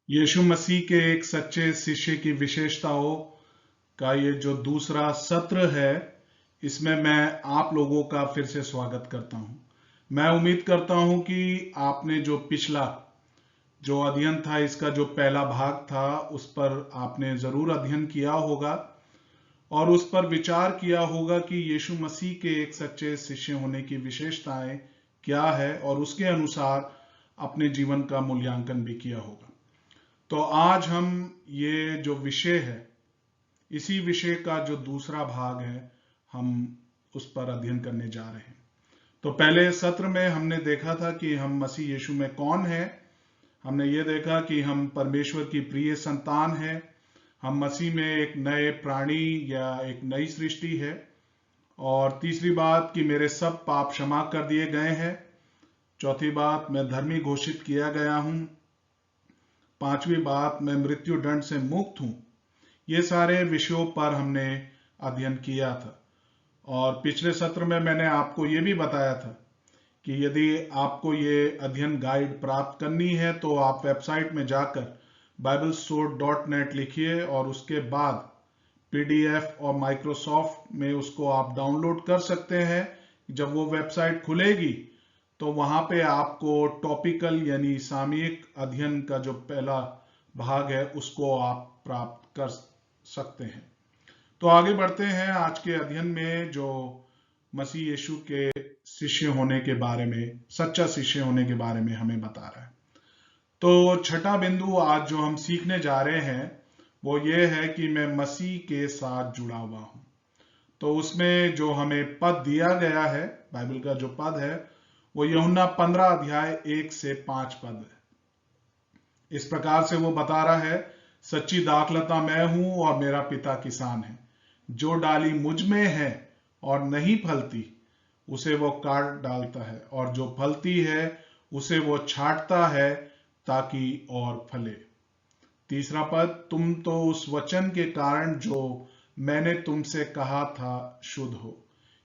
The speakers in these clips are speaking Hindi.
यीशु मसीह के एक सच्चे शिष्य की विशेषताओं का ये जो दूसरा सत्र है, इसमें मैं आप लोगों का फिर से स्वागत करता हूं। मैं उम्मीद करता हूं कि आपने जो पिछला जो अध्ययन था, इसका जो पहला भाग था, उस पर आपने जरूर अध्ययन किया होगा और उस पर विचार किया होगा कि यीशु मसीह के एक सच्चे शिष्य होने की विशेषताएं क्या है और उसके अनुसार अपने जीवन का मूल्यांकन भी किया होगा। तो आज हम ये जो विषय है, इसी विषय का जो दूसरा भाग है, हम उस पर अध्ययन करने जा रहे हैं। तो पहले सत्र में हमने देखा था कि हम मसीह यीशु में कौन है। हमने ये देखा कि हम परमेश्वर की प्रिय संतान हैं। हम मसीह में एक नए प्राणी या एक नई सृष्टि है। और तीसरी बात कि मेरे सब पाप क्षमा कर दिए गए हैं। चौथी बात, मैं धर्मी घोषित किया गया हूं। पांचवी बात, मैं मृत्यु दंड से मुक्त हूं। ये सारे विषयों पर हमने अध्ययन किया था। और पिछले सत्र में मैंने आपको ये भी बताया था कि यदि आपको ये अध्ययन गाइड प्राप्त करनी है तो आप वेबसाइट में जाकर biblesword.net लिखिए और उसके बाद पीडीएफ और माइक्रोसॉफ्ट में उसको आप डाउनलोड कर सकते हैं। जब वो वेबसाइट खुलेगी तो वहां पे आपको टॉपिकल यानी सामयिक अध्ययन का जो पहला भाग है उसको आप प्राप्त कर सकते हैं। तो आगे बढ़ते हैं। आज के अध्ययन में जो मसीह यीशु के शिष्य होने के बारे में, सच्चा शिष्य होने के बारे में हमें बता रहा है। तो छठा बिंदु आज जो हम सीखने जा रहे हैं वो ये है कि मैं मसीह के साथ जुड़ा हुआ हूं। तो उसमें जो हमें पद दिया गया है, बाइबल का जो पद है, वो यूहन्ना 15 अध्याय 1 से 5 पद है। इस प्रकार से वो बता रहा है, सच्ची दाखलता मैं हूं और मेरा पिता किसान है। जो डाली मुझ में है और नहीं फलती उसे वो काट डालता है, और जो फलती है उसे वो छांटता है ताकि और फले। तीसरा पद, तुम तो उस वचन के कारण जो मैंने तुमसे कहा था शुद्ध हो।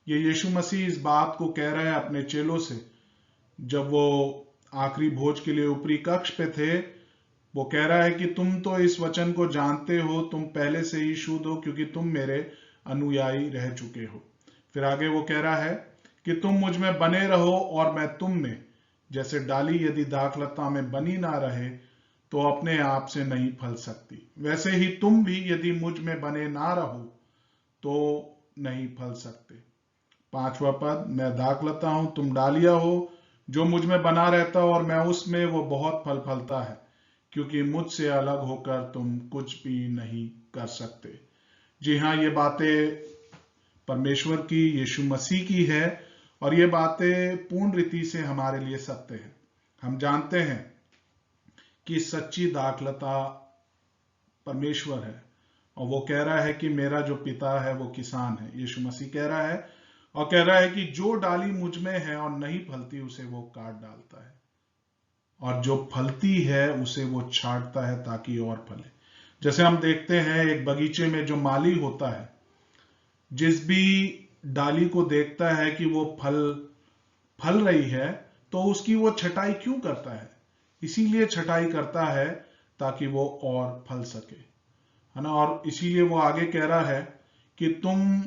ये यीशु मसीह इस बात को कह रहे हैं अपने चेलों से। जब वो आखिरी भोज के लिए ऊपरी कक्ष पे थे, वो कह रहा है कि तुम तो इस वचन को जानते हो, तुम पहले से ही शुद्ध हो क्योंकि तुम मेरे अनुयायी रह चुके हो। फिर आगे वो कह रहा है कि तुम मुझ में बने रहो और मैं तुम में। जैसे डाली यदि दाखलता में बनी ना रहे तो अपने आप से नहीं फल सकती, वैसे ही तुम भी यदि मुझ में बने ना रहो तो नहीं फल सकते। पांचवा पद, मैं दाखलता हूं, तुम डालियां हो। जो मुझ में बना रहता और मैं उसमें, वो बहुत फल फलता है, क्योंकि मुझसे अलग होकर तुम कुछ भी नहीं कर सकते। जी हाँ, ये बातें परमेश्वर की, यीशु मसीह की है और ये बातें पूर्ण रीति से हमारे लिए सत्य है। हम जानते हैं कि सच्ची दाखलता परमेश्वर है और वो कह रहा है कि मेरा जो पिता है वो किसान है। यीशु मसीह कह रहा है और कह रहा है कि जो डाली मुझ में है और नहीं फलती उसे वो काट डालता है, और जो फलती है उसे वो छांटता है ताकि और फले। जैसे हम देखते हैं एक बगीचे में जो माली होता है, जिस भी डाली को देखता है कि वो फल रही है तो उसकी वो छटाई क्यों करता है? इसीलिए छटाई करता है ताकि वो और फल सके, है ना। और इसीलिए वो आगे कह रहा है कि तुम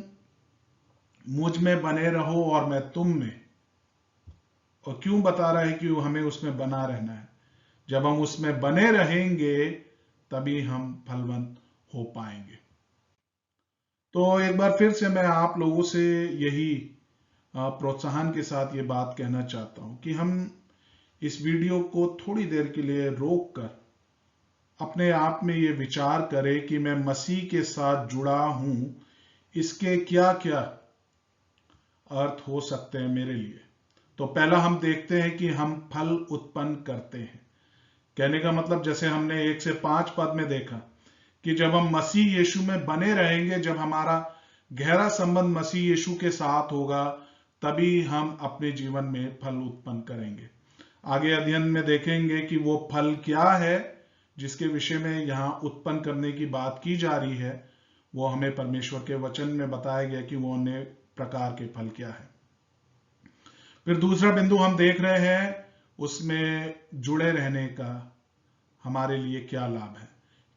मुझ में बने रहो और मैं तुम में। और क्यों बता रहा है कि हमें उसमें बना रहना है? जब हम उसमें बने रहेंगे तभी हम फलवंत हो पाएंगे। तो एक बार फिर से मैं आप लोगों से यही प्रोत्साहन के साथ ये बात कहना चाहता हूं कि हम इस वीडियो को थोड़ी देर के लिए रोक कर अपने आप में ये विचार करें कि मैं मसीह के साथ जुड़ा हूं, इसके क्या क्या अर्थ हो सकते हैं मेरे लिए। तो पहला हम देखते हैं कि हम फल उत्पन्न करते हैं। कहने का मतलब, जैसे हमने 1 से 5 पद में देखा कि जब हम मसीह यीशु में बने रहेंगे, जब हमारा गहरा संबंध मसीह यीशु के साथ होगा, तभी हम अपने जीवन में फल उत्पन्न करेंगे। आगे अध्ययन में देखेंगे कि वो फल क्या है जिसके विषय में यहां उत्पन्न करने की बात की जा रही है। वो हमें परमेश्वर के वचन में बताया गया कि वो अन्य प्रकार के फल क्या है। फिर दूसरा बिंदु हम देख रहे हैं उसमें जुड़े रहने का, हमारे लिए क्या लाभ है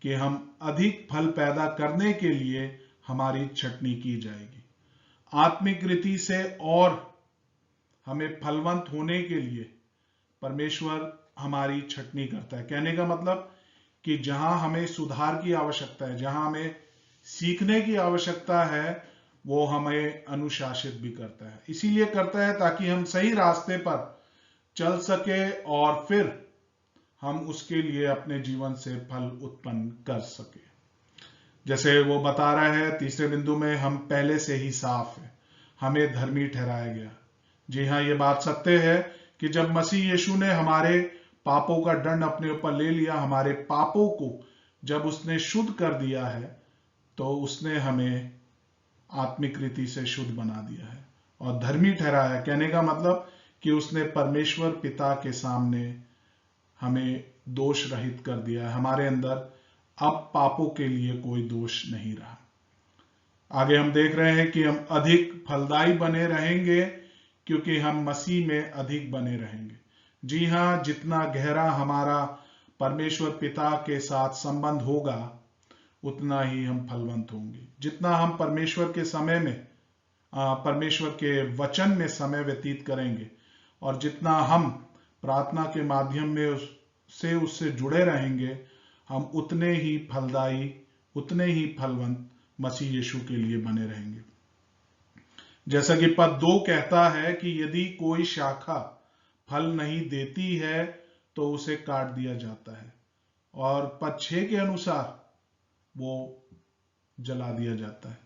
कि हम अधिक फल पैदा करने के लिए हमारी छंटनी की जाएगी। आत्मिक रीति से और हमें फलवंत होने के लिए परमेश्वर हमारी छंटनी करता है। कहने का मतलब कि जहां हमें सुधार की आवश्यकता है, जहां हमें सीखने की आवश्यकता है, वो हमें अनुशासित भी करता है। इसीलिए करता है ताकि हम सही रास्ते पर चल सके और फिर हम उसके लिए अपने जीवन से फल उत्पन्न कर सके। जैसे वो बता रहा है तीसरे बिंदु में, हम पहले से ही साफ है, हमें धर्मी ठहराया गया। जी हाँ, ये बात सत्य है कि जब मसीह यीशु ने हमारे पापों का दंड अपने ऊपर ले लिया, हमारे पापों को जब उसने शुद्ध कर दिया है, तो उसने हमें आत्मिक रीति से शुद्ध बना दिया है और धर्मी ठहराया। कहने का मतलब कि उसने परमेश्वर पिता के सामने हमें दोष रहित कर दिया है। हमारे अंदर अब पापों के लिए कोई दोष नहीं रहा। आगे हम देख रहे हैं कि हम अधिक फलदायी बने रहेंगे क्योंकि हम मसीह में अधिक बने रहेंगे। जी हाँ, जितना गहरा हमारा परमेश्वर पिता के साथ संबंध होगा, उतना ही हम फलवंत होंगे। जितना हम परमेश्वर के समय में परमेश्वर के वचन में समय व्यतीत करेंगे और जितना हम प्रार्थना के माध्यम में उससे जुड़े रहेंगे, हम उतने ही फलदायी, उतने ही फलवंत मसीह यीशु के लिए बने रहेंगे। जैसा कि पद 2 कहता है कि यदि कोई शाखा फल नहीं देती है तो उसे काट दिया जाता है, और पद 6 के अनुसार वो जला दिया जाता है।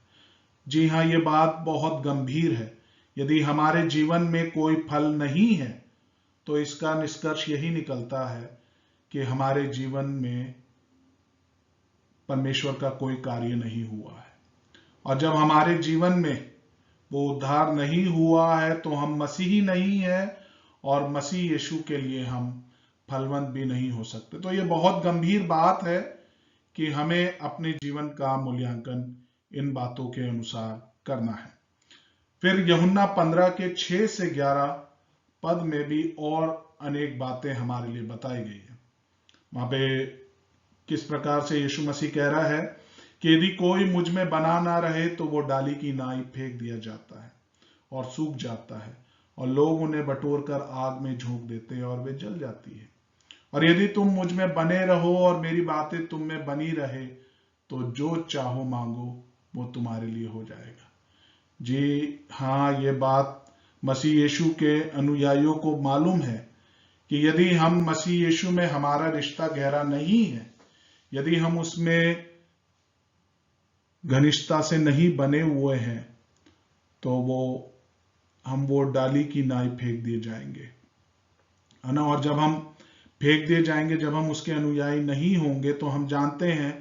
जी हाँ, ये बात बहुत गंभीर है। यदि हमारे जीवन में कोई फल नहीं है तो इसका निष्कर्ष यही निकलता है कि हमारे जीवन में परमेश्वर का कोई कार्य नहीं हुआ है। और जब हमारे जीवन में वो उद्धार नहीं हुआ है तो हम मसीही नहीं है और मसीह यीशु के लिए हम फलवंत भी नहीं हो सकते। तो ये बहुत गंभीर बात है कि हमें अपने जीवन का मूल्यांकन इन बातों के अनुसार करना है। फिर यूहन्ना 15 के 6 से 11 पद में भी और अनेक बातें हमारे लिए बताई गई है। वहां पे किस प्रकार से यीशु मसीह कह रहा है कि यदि कोई मुझ में बना ना रहे तो वो डाली की नाई फेंक दिया जाता है और सूख जाता है, और लोग उन्हें बटोर कर आग में झोंक देते हैं और वे जल जाती है। और यदि तुम मुझ में बने रहो और मेरी बातें तुम में बनी रहे तो जो चाहो मांगो वो तुम्हारे लिए हो जाएगा। जी हाँ, ये बात मसीह यीशु के अनुयायियों को मालूम है कि यदि हम मसीह यीशु में हमारा रिश्ता गहरा नहीं है, यदि हम उसमें घनिष्ठता से नहीं बने हुए हैं, तो हम वो डाली की नाई फेंक दिए जाएंगे, है ना। और जब हम फेंक दिए जाएंगे, जब हम उसके अनुयायी नहीं होंगे, तो हम जानते हैं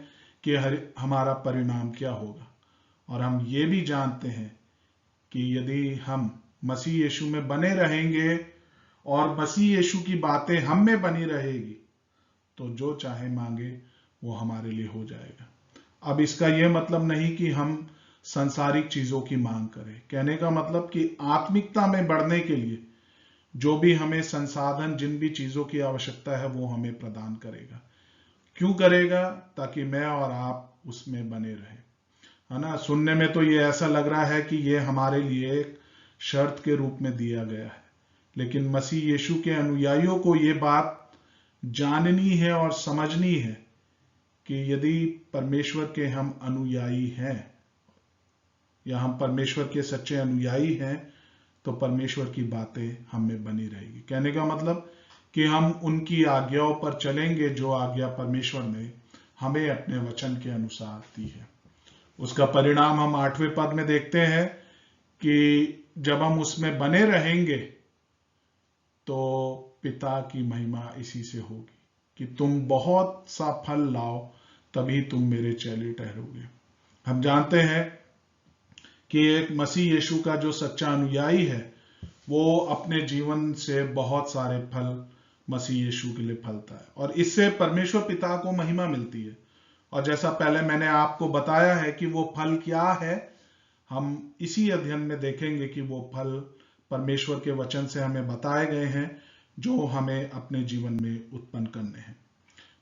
कि हमारा परिणाम क्या होगा। और हम ये भी जानते हैं कि यदि हम मसीह यीशु में बने रहेंगे और मसीह यीशु की बातें हम में बनी रहेगी, तो जो चाहे मांगे वो हमारे लिए हो जाएगा। अब इसका यह मतलब नहीं कि हम सांसारिक चीजों की मांग करें। कहने का मतलब कि आत्मिकता में बढ़ने के लिए जो भी हमें संसाधन, जिन भी चीजों की आवश्यकता है, वो हमें प्रदान करेगा। क्यों करेगा? ताकि मैं और आप उसमें बने रहें, है ना। सुनने में तो ये ऐसा लग रहा है कि ये हमारे लिए एक शर्त के रूप में दिया गया है, लेकिन मसीह यीशु के अनुयायियों को ये बात जाननी है और समझनी है कि यदि परमेश्वर के हम अनुयायी हैं या हम परमेश्वर के सच्चे अनुयायी हैं, तो परमेश्वर की बातें हमें बनी रहेगी। कहने का मतलब कि हम उनकी आज्ञाओं पर चलेंगे, जो आज्ञा परमेश्वर ने हमें अपने वचन के अनुसार दी है। उसका परिणाम हम 8वें पद में देखते हैं कि जब हम उसमें बने रहेंगे तो पिता की महिमा इसी से होगी कि तुम बहुत सा फल लाओ, तभी तुम मेरे चेले ठहरोगे। हम जानते हैं कि एक मसीह यीशु का जो सच्चा अनुयायी है, वो अपने जीवन से बहुत सारे फल मसीह यीशु के लिए फलता है और इससे परमेश्वर पिता को महिमा मिलती है। और जैसा पहले मैंने आपको बताया है कि वो फल क्या है, हम इसी अध्ययन में देखेंगे कि वो फल परमेश्वर के वचन से हमें बताए गए हैं, जो हमें अपने जीवन में उत्पन्न करने हैं।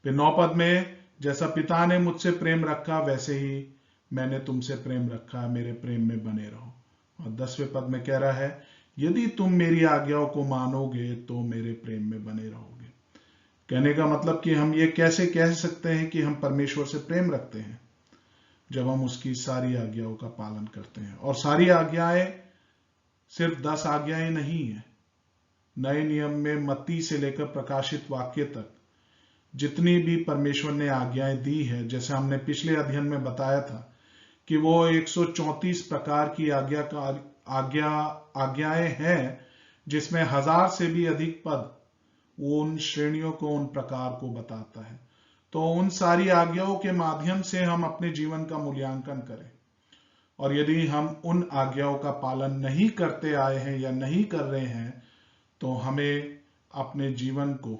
फिर 9 पद में, जैसा पिता ने मुझसे प्रेम रखा वैसे ही मैंने तुमसे प्रेम रखा, मेरे प्रेम में बने रहो। और 10वें पद में कह रहा है, यदि तुम मेरी आज्ञाओं को मानोगे तो मेरे प्रेम में बने रहोगे। कहने का मतलब कि हम ये कैसे कह सकते हैं कि हम परमेश्वर से प्रेम रखते हैं? जब हम उसकी सारी आज्ञाओं का पालन करते हैं। और सारी आज्ञाएं सिर्फ 10 आज्ञाएं नहीं है। नए नियम में मत्ती से लेकर प्रकाशित वाक्य तक जितनी भी परमेश्वर ने आज्ञाएं दी है, जैसे हमने पिछले अध्ययन में बताया था कि वो 134 प्रकार की आज्ञाएं हैं, जिसमें 1000 से भी अधिक पद वो उन श्रेणियों को, उन प्रकार को बताता है। तो उन सारी आज्ञाओं के माध्यम से हम अपने जीवन का मूल्यांकन करें, और यदि हम उन आज्ञाओं का पालन नहीं करते आए हैं या नहीं कर रहे हैं, तो हमें अपने जीवन को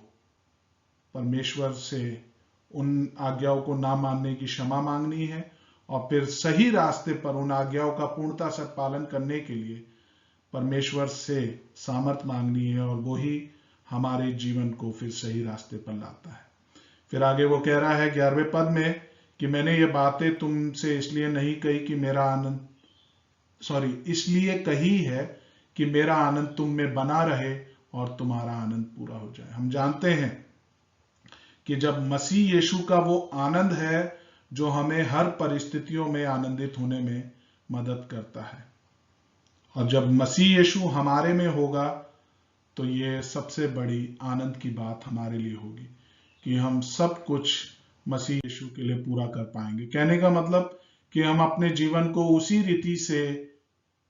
परमेश्वर से उन आज्ञाओं को ना मानने की क्षमा मांगनी है, और फिर सही रास्ते पर उन आज्ञाओं का पूर्णता से पालन करने के लिए परमेश्वर से सामर्थ मांगनी है, और वो ही हमारे जीवन को फिर सही रास्ते पर लाता है। फिर आगे वो कह रहा है 11वें पद में कि मैंने ये बातें तुमसे इसलिए नहीं कही कि इसलिए कही है कि मेरा आनंद तुम में बना रहे और तुम्हारा आनंद पूरा हो जाए। हम जानते हैं कि जब मसीह यीशु का वो आनंद है जो हमें हर परिस्थितियों में आनंदित होने में मदद करता है, और जब मसीह यीशु हमारे में होगा तो ये सबसे बड़ी आनंद की बात हमारे लिए होगी कि हम सब कुछ मसीह यीशु के लिए पूरा कर पाएंगे। कहने का मतलब कि हम अपने जीवन को उसी रीति से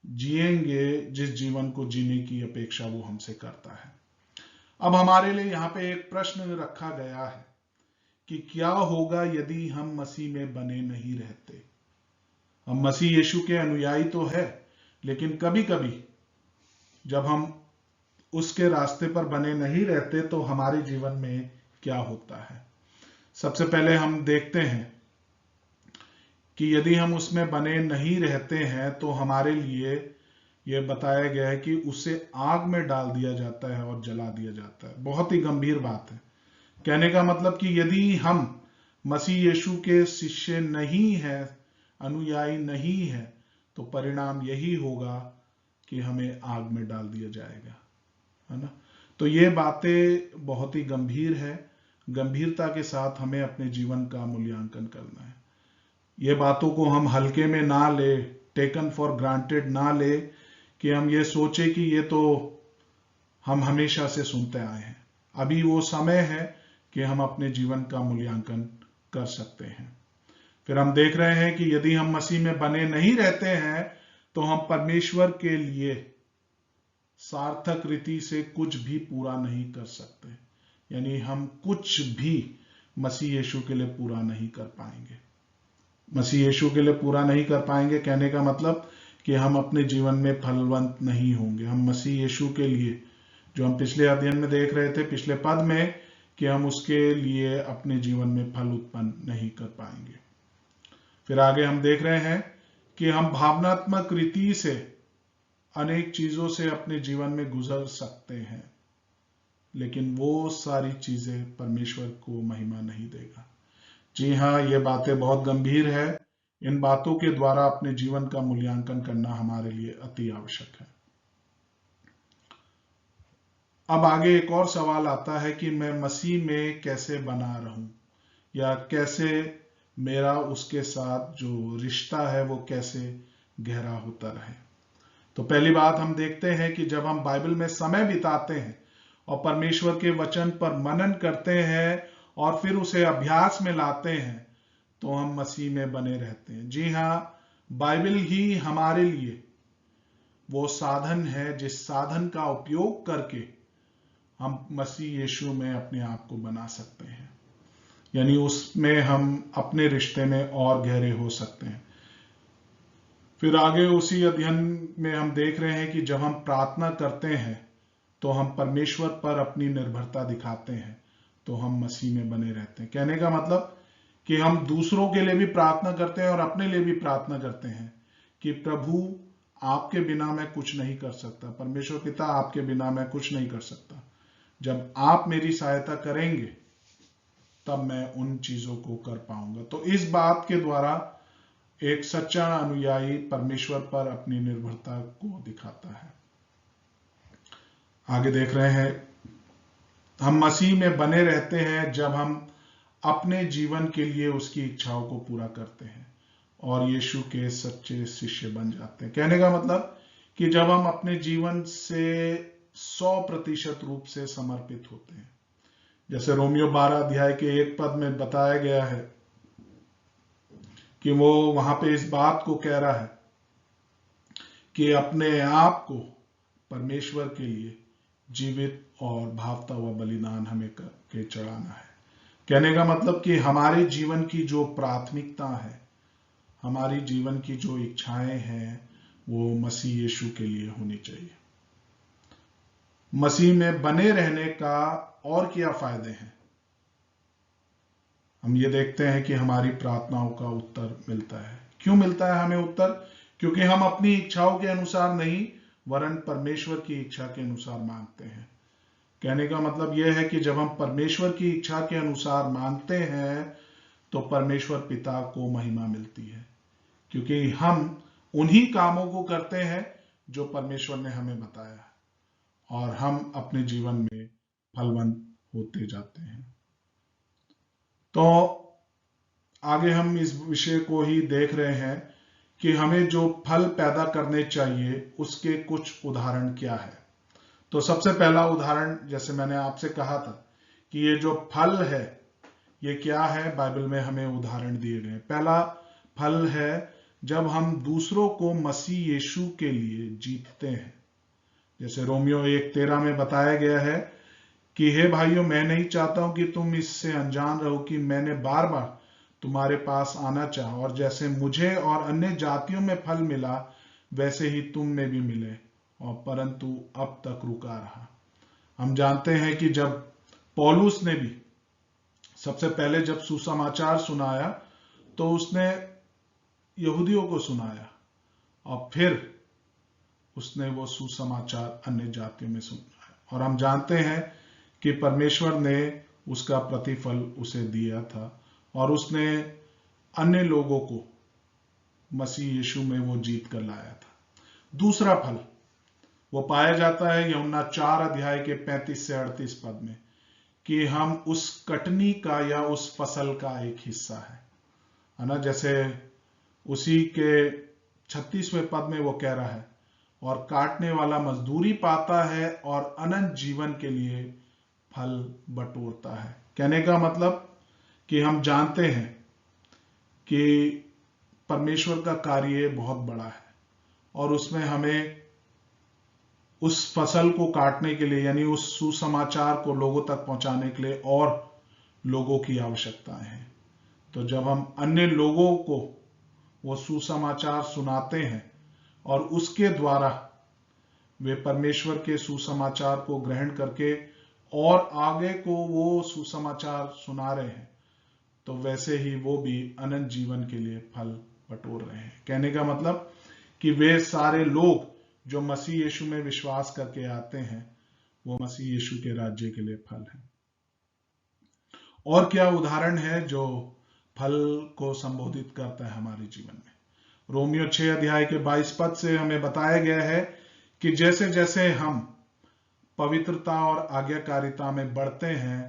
जिएंगे जिस जीवन को जीने की अपेक्षा वो हमसे करता है। अब हमारे लिए यहाँ पे एक प्रश्न रखा गया है कि क्या होगा यदि हम मसीह में बने नहीं रहते। हम मसीह यीशु के अनुयायी तो है, लेकिन कभी कभी जब हम उसके रास्ते पर बने नहीं रहते तो हमारे जीवन में क्या होता है। सबसे पहले हम देखते हैं कि यदि हम उसमें बने नहीं रहते हैं तो हमारे लिए यह बताया गया है कि उसे आग में डाल दिया जाता है और जला दिया जाता है। बहुत ही गंभीर बात है। कहने का मतलब कि यदि हम मसीह यीशु के शिष्य नहीं हैं, अनुयायी नहीं हैं, तो परिणाम यही होगा कि हमें आग में डाल दिया जाएगा, है ना। तो ये बातें बहुत ही गंभीर है। गंभीरता के साथ हमें अपने जीवन का मूल्यांकन करना है। ये बातों को हम हल्के में ना ले, टेकन फॉर ग्रांटेड ना ले कि हम ये सोचे कि ये तो हम हमेशा से सुनते आए हैं। अभी वो समय है कि हम अपने जीवन का मूल्यांकन कर सकते हैं। फिर हम देख रहे हैं कि यदि हम मसीह में बने नहीं रहते हैं तो हम परमेश्वर के लिए सार्थक रीति से कुछ भी पूरा नहीं कर सकते, यानी हम कुछ भी मसीह यीशु के लिए पूरा नहीं कर पाएंगे। मसीह यीशु के लिए पूरा नहीं कर पाएंगे कहने का मतलब कि हम अपने जीवन में फलवंत नहीं होंगे। हम मसीह यीशु के लिए, जो हम पिछले अध्ययन में देख रहे थे पिछले पद में, कि हम उसके लिए अपने जीवन में फल उत्पन्न नहीं कर पाएंगे। फिर आगे हम देख रहे हैं कि हम भावनात्मक रीति से अनेक चीजों से अपने जीवन में गुजर सकते हैं, लेकिन वो सारी चीजें परमेश्वर को महिमा नहीं देगा। जी हाँ, ये बातें बहुत गंभीर है। इन बातों के द्वारा अपने जीवन का मूल्यांकन करना हमारे लिए अति आवश्यक है। अब आगे एक और सवाल आता है कि मैं मसीह में कैसे बना रहूं, या कैसे मेरा उसके साथ जो रिश्ता है वो कैसे गहरा होता रहे। तो पहली बात हम देखते हैं कि जब हम बाइबल में समय बिताते हैं और परमेश्वर के वचन पर मनन करते हैं और फिर उसे अभ्यास में लाते हैं, तो हम मसीह में बने रहते हैं। जी हाँ, बाइबल ही हमारे लिए वो साधन है जिस साधन का उपयोग करके हम मसीह यीशु में अपने आप को बना सकते हैं, यानी उसमें हम अपने रिश्ते में और गहरे हो सकते हैं। फिर आगे उसी अध्ययन में हम देख रहे हैं कि जब हम प्रार्थना करते हैं तो हम परमेश्वर पर अपनी निर्भरता दिखाते हैं, तो हम मसीह में बने रहते हैं। कहने का मतलब कि हम दूसरों के लिए भी प्रार्थना करते हैं और अपने लिए भी प्रार्थना करते हैं कि प्रभु, आपके बिना मैं कुछ नहीं कर सकता। परमेश्वर पिता, आपके बिना मैं कुछ नहीं कर सकता। जब आप मेरी सहायता करेंगे तब मैं उन चीजों को कर पाऊंगा। तो इस बात के द्वारा एक सच्चा अनुयायी परमेश्वर पर अपनी निर्भरता को दिखाता है। आगे देख रहे हैं, हम मसीह में बने रहते हैं जब हम अपने जीवन के लिए उसकी इच्छाओं को पूरा करते हैं और यीशु के सच्चे शिष्य बन जाते हैं। कहने का मतलब कि जब हम अपने जीवन से 100% रूप से समर्पित होते हैं, जैसे रोमियो 12 अध्याय के 1 पद में बताया गया है कि वो वहां पे इस बात को कह रहा है कि अपने आप को परमेश्वर के लिए जीवित और भावता हुआ बलिदान हमें करके चढ़ाना है। कहने का मतलब कि हमारे जीवन की जो प्राथमिकता है, हमारी जीवन की जो इच्छाएं हैं, वो मसीह यीशु के लिए होनी चाहिए। मसीह में बने रहने का और क्या फायदे हैं? हम ये देखते हैं कि हमारी प्रार्थनाओं का उत्तर मिलता है। क्यों मिलता है हमें उत्तर? क्योंकि हम अपनी इच्छाओं के अनुसार नहीं, वरन परमेश्वर की इच्छा के अनुसार मांगते हैं। कहने का मतलब यह है कि जब हम परमेश्वर की इच्छा के अनुसार मांगते हैं तो परमेश्वर पिता को महिमा मिलती है, क्योंकि हम उन्हीं कामों को करते हैं जो परमेश्वर ने हमें बताया है और हम अपने जीवन में फलवंत होते जाते हैं। तो आगे हम इस विषय को ही देख रहे हैं कि हमें जो फल पैदा करने चाहिए उसके कुछ उदाहरण क्या है। तो सबसे पहला उदाहरण, जैसे मैंने आपसे कहा था कि ये जो फल है ये क्या है, बाइबल में हमें उदाहरण दिए गए। पहला फल है जब हम दूसरों को मसीह यीशु के लिए जीतते हैं। जैसे रोमियो 1:13 में बताया गया है कि हे भाइयों, मैं नहीं चाहता हूं कि तुम इससे अनजान रहो कि मैंने बार बार तुम्हारे पास आना चाहा, और जैसे मुझे और अन्य जातियों में फल मिला वैसे ही तुम में भी मिले, और परंतु अब तक रुका रहा। हम जानते हैं कि जब पौलुस ने भी सबसे पहले जब सुसमाचार सुनाया तो उसने यहूदियों को सुनाया और फिर उसने वो सुसमाचार अन्य जातियों में सुनाया, और हम जानते हैं कि परमेश्वर ने उसका प्रतिफल उसे दिया था और उसने अन्य लोगों को मसीह यीशु में वो जीत कर लाया था। दूसरा फल वो पाया जाता है यूहन्ना 4 अध्याय के 35 से 38 पद में, कि हम उस कटनी का या उस फसल का एक हिस्सा है ना। जैसे उसी के 36वें पद में वो कह रहा है, और काटने वाला मजदूरी पाता है और अनंत जीवन के लिए फल बटोरता है। कहने का मतलब कि हम जानते हैं कि परमेश्वर का कार्य बहुत बड़ा है और उसमें हमें उस फसल को काटने के लिए, यानी उस सुसमाचार को लोगों तक पहुंचाने के लिए और लोगों की आवश्यकता है। तो जब हम अन्य लोगों को वो सुसमाचार सुनाते हैं और उसके द्वारा वे परमेश्वर के सुसमाचार को ग्रहण करके और आगे को वो सुसमाचार सुना रहे हैं, तो वैसे ही वो भी अनंत जीवन के लिए फल बटोर रहे हैं। कहने का मतलब कि वे सारे लोग जो मसीह यीशु में विश्वास करके आते हैं, वो मसीह यीशु के राज्य के लिए फल है। और क्या उदाहरण है जो फल को संबोधित करता है हमारे जीवन में? रोमियो 6 अध्याय के 22 पद से हमें बताया गया है कि जैसे जैसे हम पवित्रता और आज्ञाकारिता में बढ़ते हैं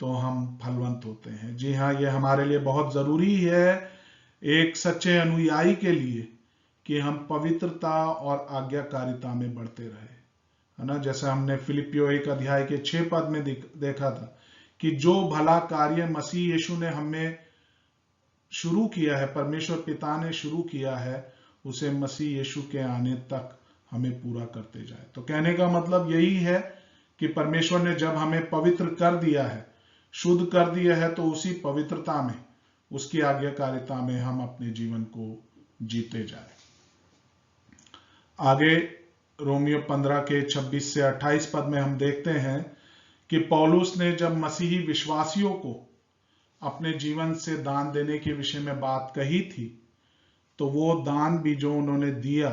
तो हम फलवंत होते हैं। जी हाँ, यह हमारे लिए बहुत जरूरी है एक सच्चे अनुयायी के लिए कि हम पवित्रता और आज्ञाकारिता में बढ़ते रहे, है ना। जैसे हमने फिलिपियो 1 अध्याय के 6 पद में देखा था कि जो भला कार्य मसीह यीशु ने हमें शुरू किया है, परमेश्वर पिता ने शुरू किया है, उसे मसीह यीशु के आने तक हमें पूरा करते जाए। तो कहने का मतलब यही है कि परमेश्वर ने जब हमें पवित्र कर दिया है, शुद्ध कर दिया है, तो उसी पवित्रता में, उसकी आज्ञाकारिता में हम अपने जीवन को जीते जाए। आगे रोमियो 15 के 26 से 28 पद में हम देखते हैं कि पौलुस ने जब मसीही विश्वासियों को अपने जीवन से दान देने के विषय में बात कही थी, तो वो दान भी जो उन्होंने दिया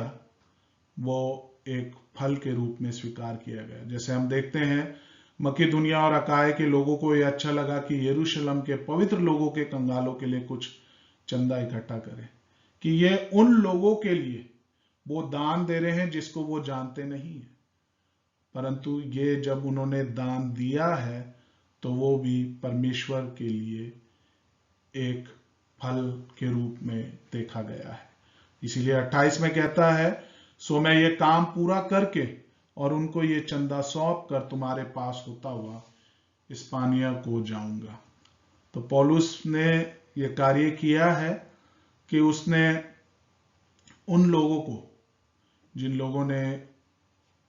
वो एक फल के रूप में स्वीकार किया गया। जैसे हम देखते हैं मकीदुनिया और अकाय के लोगों को यह अच्छा लगा कि यरूशलेम के पवित्र लोगों के कंगालों के लिए कुछ चंदा इकट्ठा करें, कि ये उन लोगों के लिए वो दान दे रहे हैं जिसको वो जानते नहीं है, परंतु ये जब उन्होंने दान दिया है तो वो भी परमेश्वर के लिए एक फल के रूप में देखा गया है। इसीलिए 28 में कहता है, सो मैं ये काम पूरा करके और उनको ये चंदा सौंप कर तुम्हारे पास होता हुआ इस्पानिया को जाऊंगा। तो पौलुस ने ये कार्य किया है कि उसने उन लोगों को, जिन लोगों ने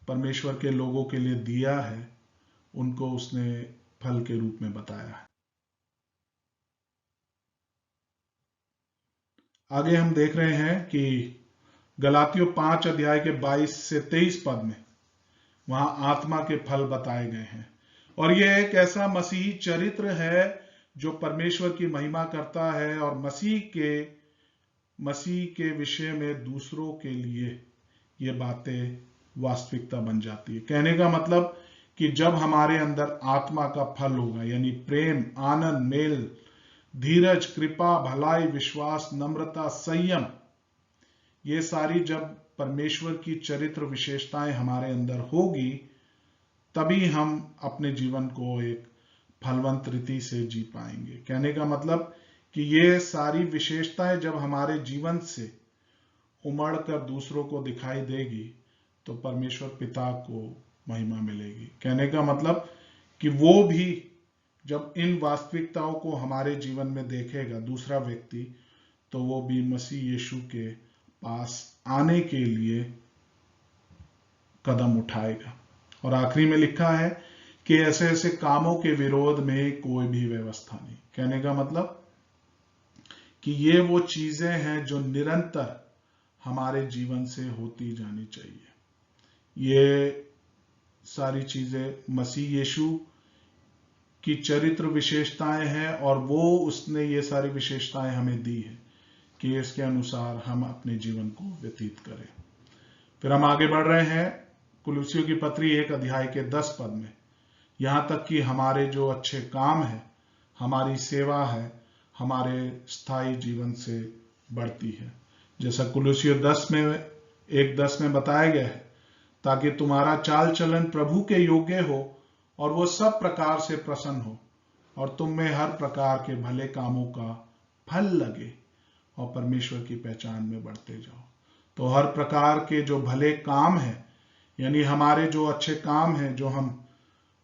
परमेश्वर के लोगों के लिए दिया है, उनको उसने फल के रूप में बताया है। आगे हम देख रहे हैं कि गलातियों 5 अध्याय के 22 से 23 पद में वहां आत्मा के फल बताए गए हैं, और यह एक ऐसा मसीही चरित्र है जो परमेश्वर की महिमा करता है और मसीह के विषय में दूसरों के लिए ये बातें वास्तविकता बन जाती है। कहने का मतलब कि जब हमारे अंदर आत्मा का फल होगा, यानी प्रेम, आनंद, मेल, धीरज, कृपा, भलाई, विश्वास, नम्रता, संयम, ये सारी जब परमेश्वर की चरित्र विशेषताएं हमारे अंदर होगी, तभी हम अपने जीवन को एक फलवंत रीति से जी पाएंगे। कहने का मतलब कि ये सारी विशेषताएं जब हमारे जीवन से उमड़ कर दूसरों को दिखाई देगी तो परमेश्वर पिता को महिमा मिलेगी। कहने का मतलब कि वो भी जब इन वास्तविकताओं को हमारे जीवन में देखेगा दूसरा व्यक्ति, तो वो भी मसीह यीशु के पास आने के लिए कदम उठाएगा। और आखिरी में लिखा है कि ऐसे ऐसे कामों के विरोध में कोई भी व्यवस्था नहीं। कहने का मतलब कि ये वो चीजें हैं जो निरंतर हमारे जीवन से होती जानी चाहिए। ये सारी चीजें मसीह यीशु की चरित्र विशेषताएं हैं और वो उसने ये सारी विशेषताएं हमें दी है कि इसके अनुसार हम अपने जीवन को व्यतीत करें। फिर हम आगे बढ़ रहे हैं कुलुसियों की पत्री 1 अध्याय के 10 पद में, यहां तक कि हमारे जो अच्छे काम है, हमारी सेवा है, हमारे स्थायी जीवन से बढ़ती है। जैसा कुलुसियों 1:10 में बताया गया है, ताकि तुम्हारा चाल चलन प्रभु के योग्य हो और वो सब प्रकार से प्रसन्न हो और तुम में हर प्रकार के भले कामों का फल लगे और परमेश्वर की पहचान में बढ़ते जाओ। तो हर प्रकार के जो भले काम हैं, यानी हमारे जो अच्छे काम हैं जो हम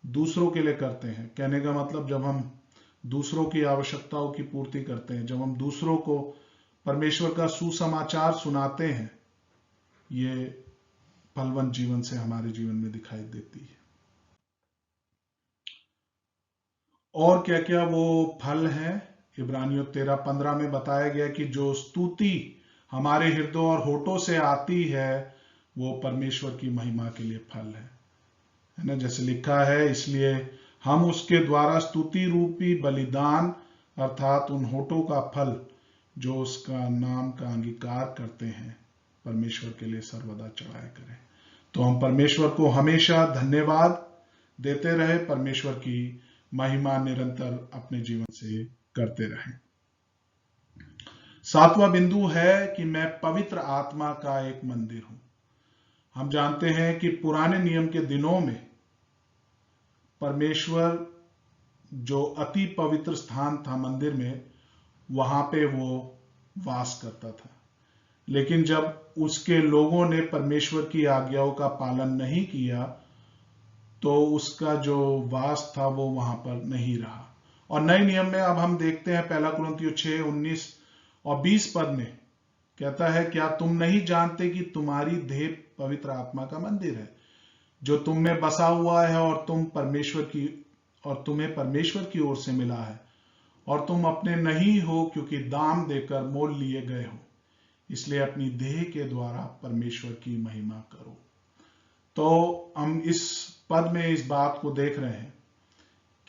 दूसरों के लिए करते हैं, कहने का मतलब जब हम दूसरों की आवश्यकताओं की पूर्ति करते हैं, जब हम दूसरों को परमेश्वर का सुसमाचार सुनाते हैं, ये फलवंत जीवन से हमारे जीवन में दिखाई देती है। और क्या क्या वो फल हैं, इब्रानियों 13:15 में बताया गया कि जो स्तुति हमारे हृदय और होठों से आती है वो परमेश्वर की महिमा के लिए फल है ना। जैसे लिखा है, इसलिए हम उसके द्वारा स्तुति रूपी बलिदान अर्थात उन होठों का फल जो उसका नाम का अंगीकार करते हैं परमेश्वर के लिए सर्वदा चढ़ाया करें। तो हम परमेश्वर को हमेशा धन्यवाद देते रहे, परमेश्वर की महिमा निरंतर अपने जीवन से करते रहें। 7वां बिंदु है कि मैं पवित्र आत्मा का एक मंदिर हूं। हम जानते हैं कि पुराने नियम के दिनों में परमेश्वर जो अति पवित्र स्थान था मंदिर में, वहां पे वो वास करता था। लेकिन जब उसके लोगों ने परमेश्वर की आज्ञाओं का पालन नहीं किया तो उसका जो वास था वो वहां पर नहीं रहा। और नए नियम में अब हम देखते हैं 1 कुरिन्थियों 6:19 और 20 पद में कहता है, क्या तुम नहीं जानते कि तुम्हारी देह पवित्र आत्मा का मंदिर है जो तुम में बसा हुआ है और तुम्हें परमेश्वर की ओर से मिला है और तुम अपने नहीं हो क्योंकि दाम देकर मोल लिए गए हो, इसलिए अपनी देह के द्वारा परमेश्वर की महिमा करो। तो हम इस पद में इस बात को देख रहे हैं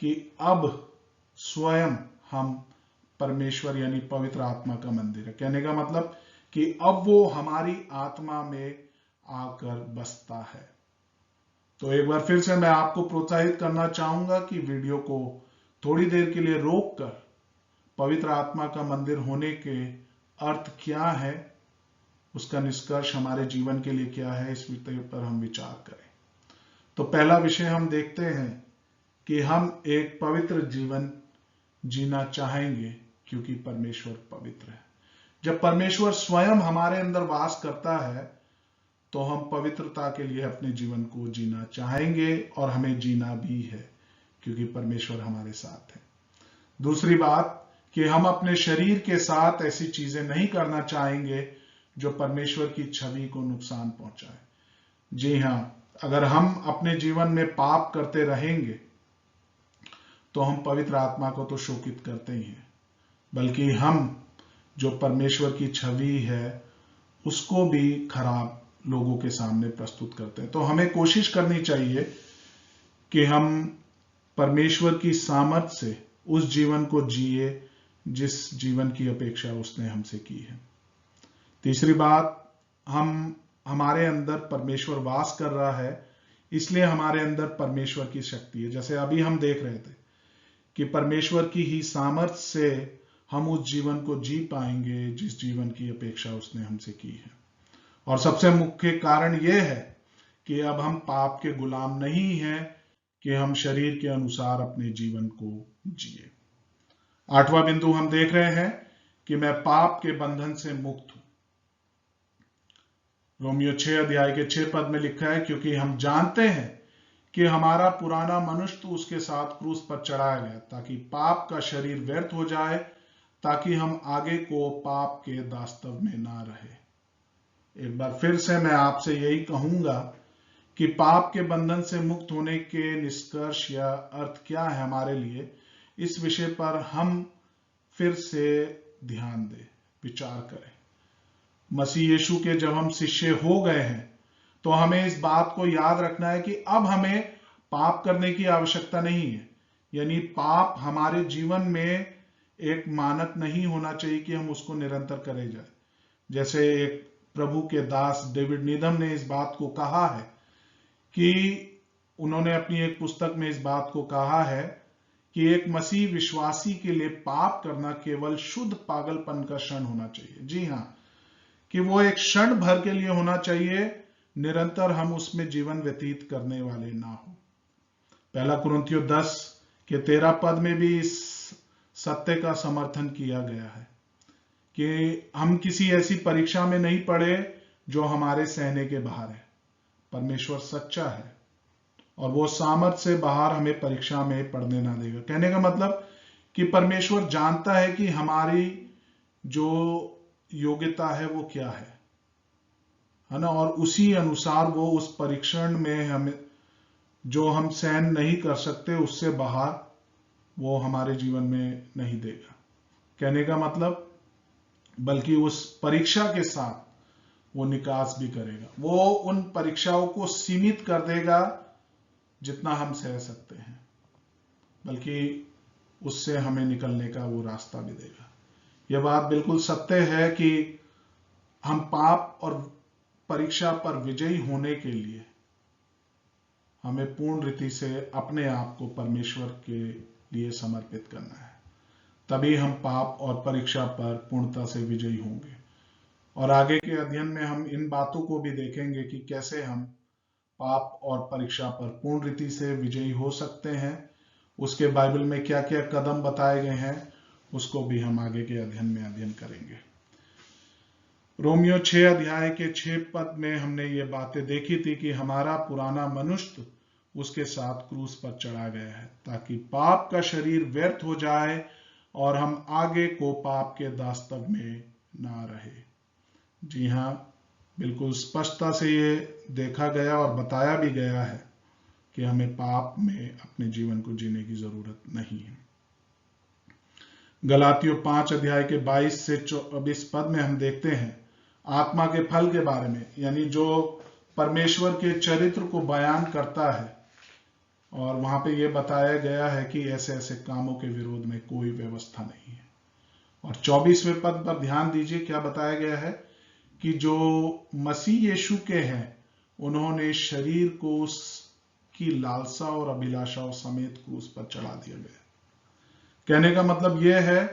कि अब स्वयं हम परमेश्वर यानी पवित्र आत्मा का मंदिर है। कहने का मतलब कि अब वो हमारी आत्मा में आकर बसता है। तो एक बार फिर से मैं आपको प्रोत्साहित करना चाहूंगा कि वीडियो को थोड़ी देर के लिए रोक कर पवित्र आत्मा का मंदिर होने के अर्थ क्या है, उसका निष्कर्ष हमारे जीवन के लिए क्या है, इस विषय पर हम विचार करें। तो पहला विषय हम देखते हैं कि हम एक पवित्र जीवन जीना चाहेंगे क्योंकि परमेश्वर पवित्र है। जब परमेश्वर स्वयं हमारे अंदर वास करता है तो हम पवित्रता के लिए अपने जीवन को जीना चाहेंगे और हमें जीना भी है क्योंकि परमेश्वर हमारे साथ है। दूसरी बात कि हम अपने शरीर के साथ ऐसी चीजें नहीं करना चाहेंगे जो परमेश्वर की छवि को नुकसान पहुंचाए। जी हां, अगर हम अपने जीवन में पाप करते रहेंगे तो हम पवित्र आत्मा को तो शोकित करते ही हैं, बल्कि हम जो परमेश्वर की छवि है उसको भी खराब लोगों के सामने प्रस्तुत करते हैं। तो हमें कोशिश करनी चाहिए कि हम परमेश्वर की सामर्थ से उस जीवन को जिए जिस जीवन की अपेक्षा उसने हमसे की है। तीसरी बात, हमारे अंदर परमेश्वर वास कर रहा है, इसलिए हमारे अंदर परमेश्वर की शक्ति है। जैसे अभी हम देख रहे थे कि परमेश्वर की ही सामर्थ से हम उस जीवन को जी पाएंगे जिस जीवन की अपेक्षा उसने हमसे की है। और सबसे मुख्य कारण यह है कि अब हम पाप के गुलाम नहीं हैं कि हम शरीर के अनुसार अपने जीवन को जिए। आठवां बिंदु हम देख रहे हैं कि मैं पाप के बंधन से मुक्त हूं। रोमियो 6 अध्याय के 6 पद में लिखा है, क्योंकि हम जानते हैं कि हमारा पुराना मनुष्य तो उसके साथ क्रूस पर चढ़ाया गया ताकि पाप का शरीर व्यर्थ हो जाए, ताकि हम आगे को पाप के दास्तव में ना रहे। एक बार फिर से मैं आपसे यही कहूंगा कि पाप के बंधन से मुक्त होने के निष्कर्ष या अर्थ क्या है हमारे लिए, इस विषय पर हम फिर से ध्यान दें, विचार करें। मसीह यीशु के जब हम शिष्य हो गए हैं तो हमें इस बात को याद रखना है कि अब हमें पाप करने की आवश्यकता नहीं है। यानी पाप हमारे जीवन में एक मानक नहीं होना चाहिए कि हम उसको निरंतर करे जाए। जैसे एक प्रभु के दास डेविड नीदम ने इस बात को कहा है कि उन्होंने अपनी एक पुस्तक में इस बात को कहा है कि एक मसीह विश्वासी के लिए पाप करना केवल शुद्ध पागलपन का क्षण होना चाहिए। जी हां, कि वो एक क्षण भर के लिए होना चाहिए, निरंतर हम उसमें जीवन व्यतीत करने वाले ना हो। पहला कुरिन्थियों 10 के 13 पद में भी इस सत्य का समर्थन किया गया है कि हम किसी ऐसी परीक्षा में नहीं पड़े जो हमारे सहने के बाहर है। परमेश्वर सच्चा है और वो सामर्थ से बाहर हमें परीक्षा में पड़ने ना देगा। कहने का मतलब कि परमेश्वर जानता है कि हमारी जो योग्यता है वो क्या है ना, और उसी अनुसार वो उस परीक्षण में हमें जो हम सहन नहीं कर सकते उससे बाहर वो हमारे जीवन में नहीं देगा। कहने का मतलब बल्कि उस परीक्षा के साथ वो निकास भी करेगा। वो उन परीक्षाओं को सीमित कर देगा जितना हम सह सकते हैं, बल्कि उससे हमें निकलने का वो रास्ता भी देगा। यह बात बिल्कुल सत्य है कि हम पाप और परीक्षा पर विजयी होने के लिए हमें पूर्ण रीति से अपने आप को परमेश्वर के लिए समर्पित करना है, तभी हम पाप और परीक्षा पर पूर्णता से विजयी होंगे। और आगे के अध्ययन में हम इन बातों को भी देखेंगे कि कैसे हम पाप और परीक्षा पर पूर्ण रीति से विजयी हो सकते हैं। उसके बाइबल में क्या क्या कदम बताए गए हैं उसको भी हम आगे के अध्ययन में अध्ययन करेंगे। रोमियो 6 अध्याय के 6 पद में हमने ये बातें देखी थी कि हमारा पुराना मनुष्य उसके साथ क्रूस पर चढ़ा गया है ताकि पाप का शरीर व्यर्थ हो जाए और हम आगे को पाप के दास्तव में ना रहे। जी हां, बिल्कुल स्पष्टता से ये देखा गया और बताया भी गया है कि हमें पाप में अपने जीवन को जीने की जरूरत नहीं है। गलातियों 5 अध्याय के 22 से 24 पद में हम देखते हैं आत्मा के फल के बारे में, यानी जो परमेश्वर के चरित्र को बयान करता है। और वहां पे ये बताया गया है कि ऐसे ऐसे कामों के विरोध में कोई व्यवस्था नहीं है। और 24वें पद पर ध्यान दीजिए, क्या बताया गया है कि जो मसीह यीशु के हैं उन्होंने शरीर को की लालसा और अभिलाषाओं समेत क्रूस पर चढ़ा दिया गया। कहने का मतलब यह है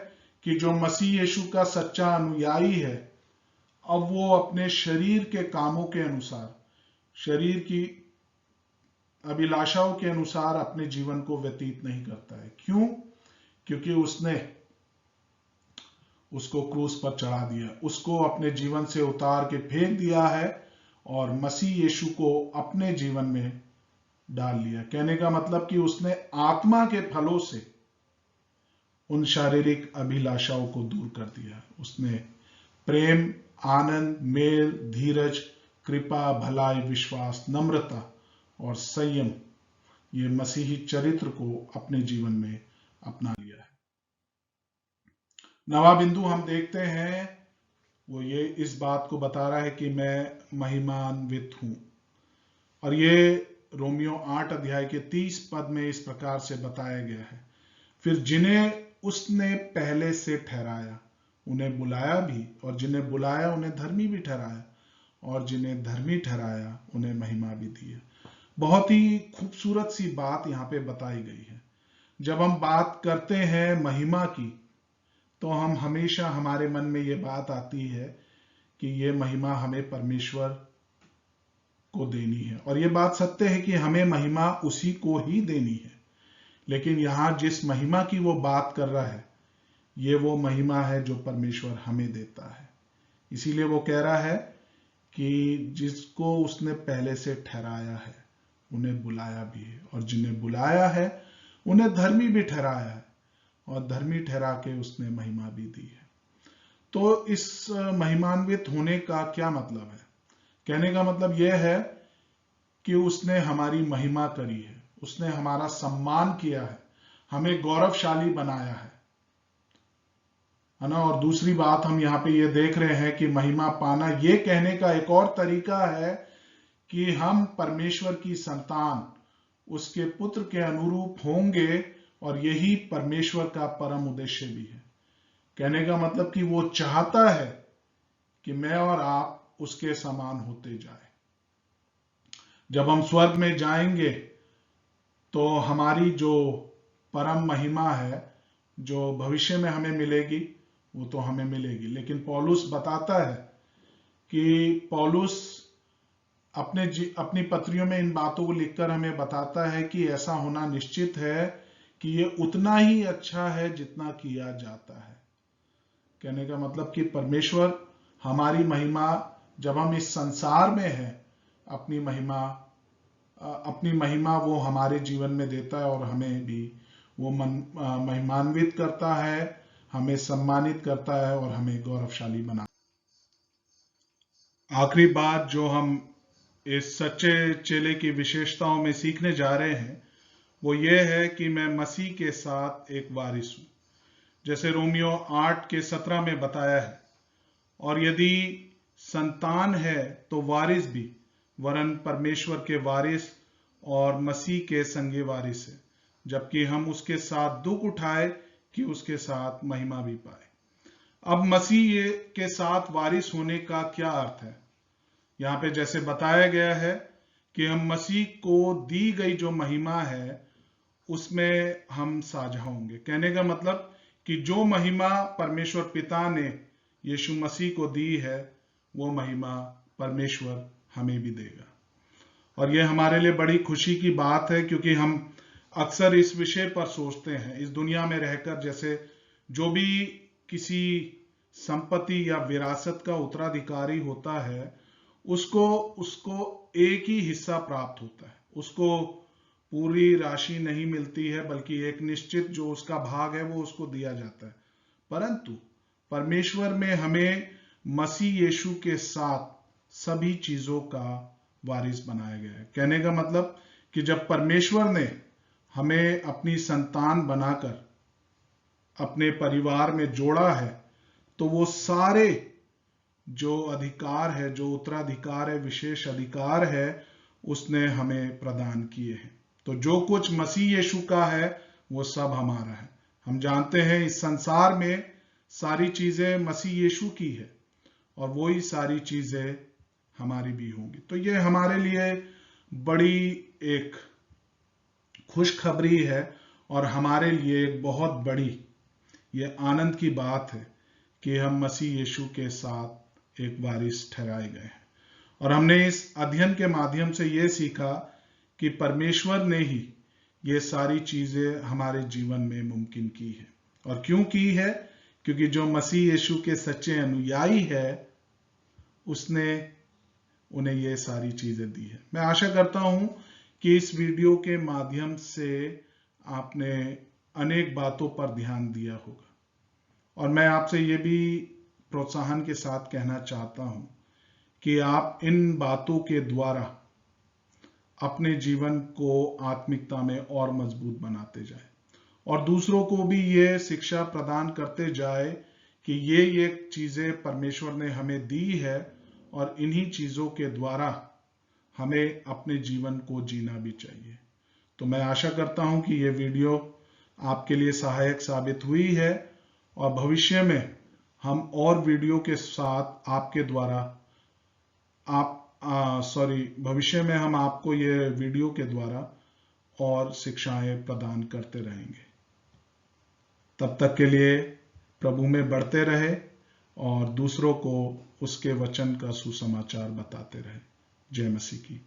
कि जो मसीह यीशु का सच्चा अनुयायी है, अब वो अपने शरीर के कामों के अनुसार, शरीर की अभिलाषाओं के अनुसार अपने जीवन को व्यतीत नहीं करता है। क्यों? क्योंकि उसने उसको क्रूस पर चढ़ा दिया, उसको अपने जीवन से उतार के फेंक दिया है और मसीह यीशु को अपने जीवन में डाल लिया। कहने का मतलब कि उसने आत्मा के फलों से उन शारीरिक अभिलाषाओं को दूर कर दिया। उसने प्रेम, आनंद, मेल, धीरज, कृपा, भलाई, विश्वास, नम्रता और संयम, ये मसीही चरित्र को अपने जीवन में अपना लिया है। नवा बिंदु हम देखते हैं, वो ये इस बात को बता रहा है कि मैं महिमान्वित हूं, और ये रोमियो 8 अध्याय के 30 पद में इस प्रकार से बताया गया है। फिर जिन्हें उसने पहले से ठहराया उन्हें बुलाया भी, और जिन्हें बुलाया उन्हें धर्मी भी ठहराया, और जिन्हें धर्मी ठहराया उन्हें महिमा भी दी है। बहुत ही खूबसूरत सी बात यहाँ पे बताई गई है। जब हम बात करते हैं महिमा की, तो हम हमेशा, हमारे मन में ये बात आती है कि ये महिमा हमें परमेश्वर को देनी है, और ये बात सत्य है कि हमें महिमा उसी को ही देनी है। लेकिन यहां जिस महिमा की वो बात कर रहा है, ये वो महिमा है जो परमेश्वर हमें देता है। इसीलिए वो कह रहा है कि जिसको उसने पहले से ठहराया है उन्हें बुलाया भी है, और जिन्हें बुलाया है उन्हें धर्मी भी ठहराया है, और धर्मी ठहरा के उसने महिमा भी दी है। तो इस महिमान्वित होने का क्या मतलब है? कहने का मतलब यह है कि उसने हमारी महिमा करी है, उसने हमारा सम्मान किया है, हमें गौरवशाली बनाया है ना। और दूसरी बात हम यहाँ पे ये देख रहे हैं कि महिमा पाना, ये कहने का एक और तरीका है कि हम परमेश्वर की संतान, उसके पुत्र के अनुरूप होंगे, और यही परमेश्वर का परम उद्देश्य भी है। कहने का मतलब कि वो चाहता है कि मैं और आप उसके समान होते जाए। जब हम स्वर्ग में जाएंगे तो हमारी जो परम महिमा है, जो भविष्य में हमें मिलेगी, वो तो हमें मिलेगी। लेकिन पौलुस बताता है कि पौलुस अपनी पत्रियों में इन बातों को लिखकर हमें बताता है कि ऐसा होना निश्चित है कि ये उतना ही अच्छा है जितना किया जाता है। कहने का मतलब कि परमेश्वर हमारी महिमा, जब हम इस संसार में हैं, अपनी महिमा वो हमारे जीवन में देता है, और हमें भी वो महिमान्वित करता है, हमें सम्मानित करता है, और हमें गौरवशाली बनाता है। आखिरी बात जो हम इस सच्चे चेले की विशेषताओं में सीखने जा रहे हैं, वो ये है कि मैं मसीह के साथ एक वारिस हूं, जैसे रोमियो 8 के 17 में बताया है। और यदि संतान है तो वारिस भी, वरन परमेश्वर के वारिस और मसीह के संगे वारिस है, जबकि हम उसके साथ दुख उठाए कि उसके साथ महिमा भी पाए। अब मसीह के साथ वारिस होने का क्या अर्थ है? यहाँ पे जैसे बताया गया है कि हम मसीह को दी गई जो महिमा है उसमें हम साझा होंगे। कहने का मतलब कि जो महिमा परमेश्वर पिता ने यीशु मसीह को दी है, वो महिमा परमेश्वर हमें भी देगा। और ये हमारे लिए बड़ी खुशी की बात है, क्योंकि हम अक्सर इस विषय पर सोचते हैं, इस दुनिया में रहकर, जैसे जो भी किसी संपत्ति या विरासत का उत्तराधिकारी होता है, उसको एक ही हिस्सा प्राप्त होता है, उसको पूरी राशि नहीं मिलती है, बल्कि एक निश्चित जो उसका भाग है वो उसको दिया जाता है। परंतु परमेश्वर में हमें मसीह यीशु के साथ सभी चीजों का वारिस बनाया गया है। कहने का मतलब कि जब परमेश्वर ने हमें अपनी संतान बनाकर अपने परिवार में जोड़ा है, तो वो सारे जो अधिकार है, जो उत्तराधिकार है, विशेष अधिकार है, उसने हमें प्रदान किए हैं। तो जो कुछ मसीह यीशु का है वो सब हमारा है। हम जानते हैं इस संसार में सारी चीजें मसीह यीशु की है, और वो ही सारी चीजें हमारी भी होंगी। तो ये हमारे लिए बड़ी एक खुशखबरी है और हमारे लिए एक बहुत बड़ी ये आनंद की बात है कि हम मसीह यीशु के साथ एक वारिस ठहराए गए हैं। और हमने इस अध्ययन के माध्यम से ये सीखा कि परमेश्वर ने ही ये सारी चीजें हमारे जीवन में मुमकिन की है। और क्यों की है? क्योंकि जो मसीह यीशु के सच्चे अनुयायी है उसने उन्हें ये सारी चीजें दी है। मैं आशा करता हूं कि इस वीडियो के माध्यम से आपने अनेक बातों पर ध्यान दिया होगा। और मैं आपसे ये भी प्रोत्साहन के साथ कहना चाहता हूं कि आप इन बातों के द्वारा अपने जीवन को आत्मिकता में और मजबूत बनाते जाए और दूसरों को भी ये शिक्षा प्रदान करते जाए कि ये चीजें परमेश्वर ने हमें दी है और इन्हीं चीजों के द्वारा हमें अपने जीवन को जीना भी चाहिए। तो मैं आशा करता हूं कि ये वीडियो आपके लिए सहायक साबित हुई है और भविष्य में हम और वीडियो के साथ आपके द्वारा भविष्य में हम आपको ये वीडियो के द्वारा और शिक्षाएं प्रदान करते रहेंगे। तब तक के लिए प्रभु में बढ़ते रहे और दूसरों को उसके वचन का सुसमाचार बताते रहे। जय मसीह की।